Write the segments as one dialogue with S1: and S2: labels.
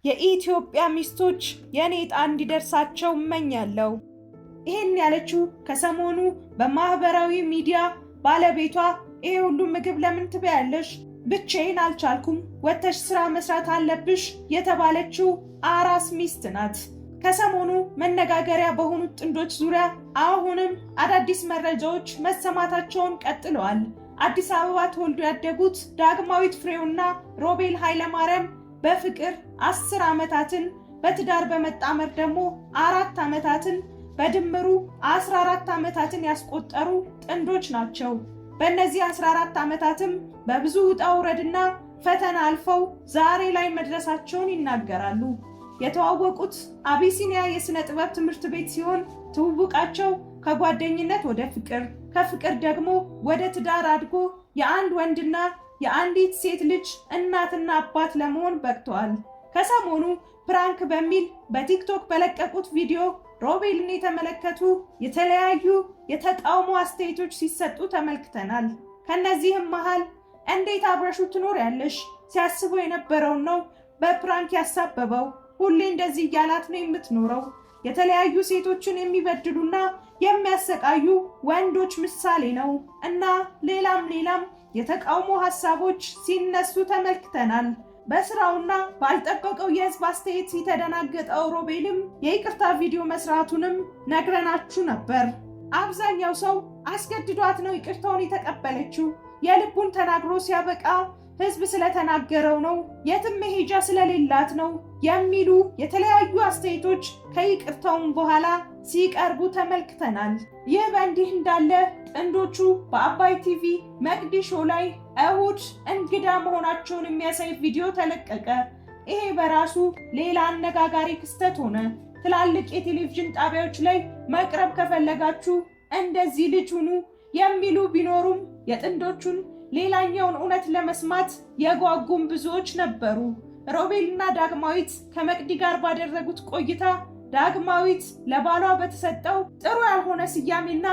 S1: የኢትዮጵያ ሚስቶች የኔ ዕጣ እንዲደርሳቸው እመኛለሁ። ይህን ያለችው ከሰሞኑ በማህበራዊ ሚዲያ ባለቤቷ ይሄ ሁሉ ምግብ ለምን ትበያለሽ? ብቻዬን አልቻልኩም፣ ወተሽ ስራ መስራት አለብሽ የተባለችው አራስ ሚስት ናት። ከሰሞኑ መነጋገሪያ በሆኑት ጥንዶች ዙሪያ አሁንም አዳዲስ መረጃዎች መሰማታቸውን ቀጥለዋል። አዲስ አበባ ተወልዶ ያደጉት ዳግማዊት ፍሬውና ሮቤል ኃይለማርያም በፍቅር 10 ዓመታትን በትዳር በመጣመር ደግሞ 4 ዓመታትን በድምሩ 14 ዓመታትን ያስቆጠሩ ጥንዶች ናቸው። በእነዚህ 14 ዓመታትም በብዙ ውጣ ውረድና ፈተና አልፈው ዛሬ ላይ መድረሳቸውን ይናገራሉ። የተዋወቁት አቢሲኒያ የሥነ ጥበብ ትምህርት ቤት ሲሆን ትውውቃቸው ከጓደኝነት ወደ ፍቅር፣ ከፍቅር ደግሞ ወደ ትዳር አድጎ የአንድ ወንድና የአንዲት ሴት ልጅ እናትና አባት ለመሆን በቅተዋል። ከሰሞኑ ፕራንክ በሚል በቲክቶክ በለቀቁት ቪዲዮ ሮቤልን የተመለከቱ የተለያዩ የተቃውሞ አስተያየቶች ሲሰጡ ተመልክተናል። ከነዚህም መሃል እንዴት አብረሹ ትኖሪያለሽ? ሲያስቡ የነበረውን ነው በፕራንክ ያሳበበው። ሁሌ እንደዚህ እያላት ነው የምትኖረው። የተለያዩ ሴቶችን የሚበድሉና የሚያሰቃዩ ወንዶች ምሳሌ ነው እና ሌላም የተቃውሞ ሐሳቦች ሲነሱ ተመልክተናል። በስራውና ባልጠበቀው የህዝብ አስተያየት የተደናገጠው ሮቤልም የይቅርታ ቪዲዮ መስራቱንም ነግረናችሁ ነበር። አብዛኛው ሰው አስገድዷት ነው ይቅርታውን የተቀበለችው፣ የልቡን ተናግሮ ሲያበቃ ህዝብ ስለተናገረው ነው፣ የትም መሄጃ ስለሌላት ነው የሚሉ የተለያዩ አስተያየቶች ከይቅርታውን በኋላ ሲቀርቡ ተመልክተናል። ይህ በእንዲህ እንዳለ ጥንዶቹ በአባይ ቲቪ መቅዲ ሾው ላይ እሁድ እንግዳ መሆናቸውን የሚያሳይ ቪዲዮ ተለቀቀ። ይሄ በራሱ ሌላ አነጋጋሪ ክስተት ሆነ። ትላልቅ የቴሌቪዥን ጣቢያዎች ላይ መቅረብ ከፈለጋችሁ እንደዚህ ልጅ ሁኑ የሚሉ ቢኖሩም የጥንዶቹን ሌላኛውን እውነት ለመስማት የጓጉም ብዙዎች ነበሩ። ሮቤልና ዳግማዊት ከመቅዲ ጋር ባደረጉት ቆይታ ዳግማዊት ለባሏ በተሰጠው ጥሩ ያልሆነ ስያሜና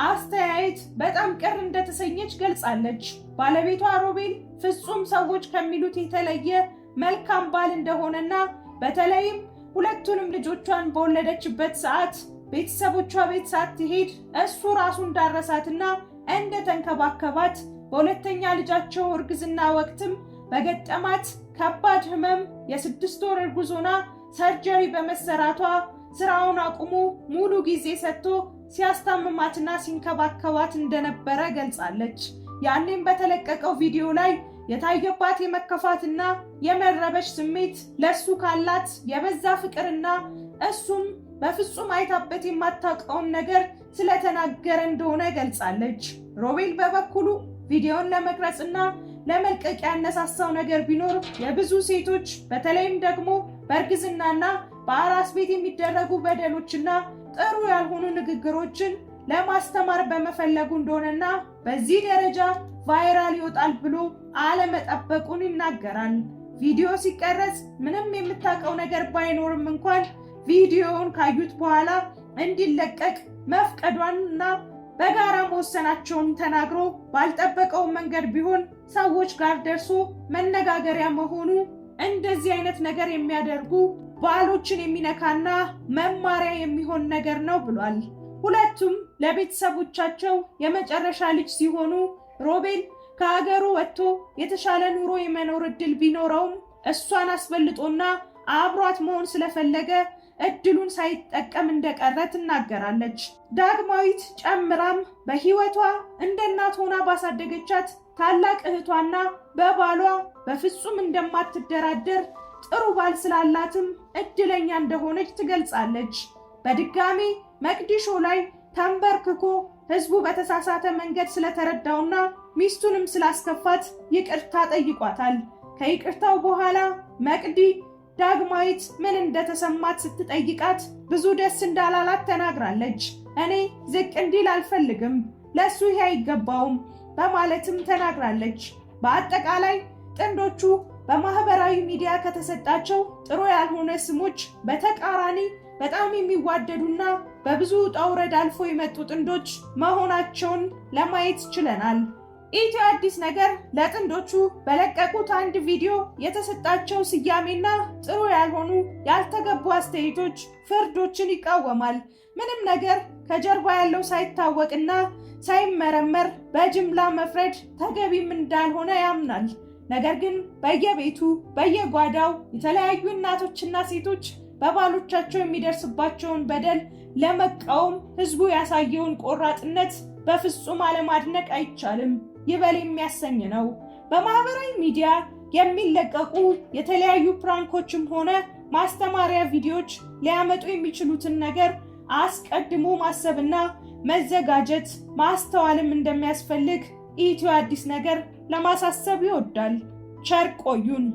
S1: አስተያየት በጣም ቅር እንደተሰኘች ገልጻለች። ባለቤቷ ሮቤል ፍጹም ሰዎች ከሚሉት የተለየ መልካም ባል እንደሆነና በተለይም ሁለቱንም ልጆቿን በወለደችበት ሰዓት ቤተሰቦቿ ቤት ሳትሄድ እሱ ራሱ እንዳረሳትና እንደተንከባከባት፣ በሁለተኛ ልጃቸው እርግዝና ወቅትም በገጠማት ከባድ ህመም የ6 ወር እርጉዝ ሆና ሰርጀሪ በመሰራቷ ስራውን አቁሞ ሙሉ ጊዜ ሰጥቶ ሲያስታምማትና ሲንከባከባት እንደነበረ ገልጻለች። ያኔም በተለቀቀው ቪዲዮ ላይ የታየባት የመከፋትና የመረበሽ ስሜት ለሱ ካላት የበዛ ፍቅርና እሱም በፍጹም አይታበት የማታውቀውን ነገር ስለተናገረ እንደሆነ ገልጻለች። ሮቤል በበኩሉ ቪዲዮን ለመቅረጽና ለመልቀቅ ያነሳሳው ነገር ቢኖር የብዙ ሴቶች በተለይም ደግሞ በእርግዝናና በአራስ ቤት የሚደረጉ በደሎችና ጥሩ ያልሆኑ ንግግሮችን ለማስተማር በመፈለጉ እንደሆነና በዚህ ደረጃ ቫይራል ይወጣል ብሎ አለመጠበቁን ይናገራል። ቪዲዮ ሲቀረጽ ምንም የምታውቀው ነገር ባይኖርም እንኳን ቪዲዮውን ካዩት በኋላ እንዲለቀቅ መፍቀዷንና በጋራ መወሰናቸውን ተናግሮ ባልጠበቀው መንገድ ቢሆን ሰዎች ጋር ደርሶ መነጋገሪያ መሆኑ እንደዚህ አይነት ነገር የሚያደርጉ ባሎችን የሚነካና መማሪያ የሚሆን ነገር ነው ብሏል። ሁለቱም ለቤተሰቦቻቸው የመጨረሻ ልጅ ሲሆኑ ሮቤል ከሀገሩ ወጥቶ የተሻለ ኑሮ የመኖር እድል ቢኖረውም እሷን አስበልጦና አብሯት መሆን ስለፈለገ እድሉን ሳይጠቀም እንደቀረ ትናገራለች። ዳግማዊት ጨምራም በህይወቷ እንደ እናት ሆና ባሳደገቻት ታላቅ እህቷና በባሏ በፍጹም እንደማትደራደር ጥሩ ባል ስላላትም እድለኛ እንደሆነች ትገልጻለች። በድጋሚ መቅዲ ሾው ላይ ተንበርክኮ ህዝቡ በተሳሳተ መንገድ ስለተረዳውና ሚስቱንም ስላስከፋት ይቅርታ ጠይቋታል። ከይቅርታው በኋላ መቅዲ ዳግማዊት ምን እንደተሰማት ስትጠይቃት ብዙ ደስ እንዳላላት ተናግራለች። እኔ ዝቅ እንዲል አልፈልግም፣ ለሱ ይሄ አይገባውም በማለትም ተናግራለች። በአጠቃላይ ጥንዶቹ በማህበራዊ ሚዲያ ከተሰጣቸው ጥሩ ያልሆነ ስሞች በተቃራኒ በጣም የሚዋደዱና በብዙ ውጣ ውረድ አልፎ የመጡ ጥንዶች መሆናቸውን ለማየት ችለናል። ኢትዮ አዲስ ነገር ለጥንዶቹ በለቀቁት አንድ ቪዲዮ የተሰጣቸው ስያሜና ጥሩ ያልሆኑ ያልተገቡ አስተያየቶች ፍርዶችን ይቃወማል። ምንም ነገር ከጀርባ ያለው ሳይታወቅና ሳይመረመር በጅምላ መፍረድ ተገቢም እንዳልሆነ ያምናል። ነገር ግን በየቤቱ በየጓዳው የተለያዩ እናቶችና ሴቶች በባሎቻቸው የሚደርስባቸውን በደል ለመቃወም ህዝቡ ያሳየውን ቆራጥነት በፍጹም አለማድነቅ አይቻልም። ይበል የሚያሰኝ ነው። በማህበራዊ ሚዲያ የሚለቀቁ የተለያዩ ፕራንኮችም ሆነ ማስተማሪያ ቪዲዮዎች ሊያመጡ የሚችሉትን ነገር አስቀድሞ ማሰብና መዘጋጀት ማስተዋልም እንደሚያስፈልግ ኢትዮ አዲስ ነገር ለማሳሰብ ይወዳል። ቸር ቆዩን።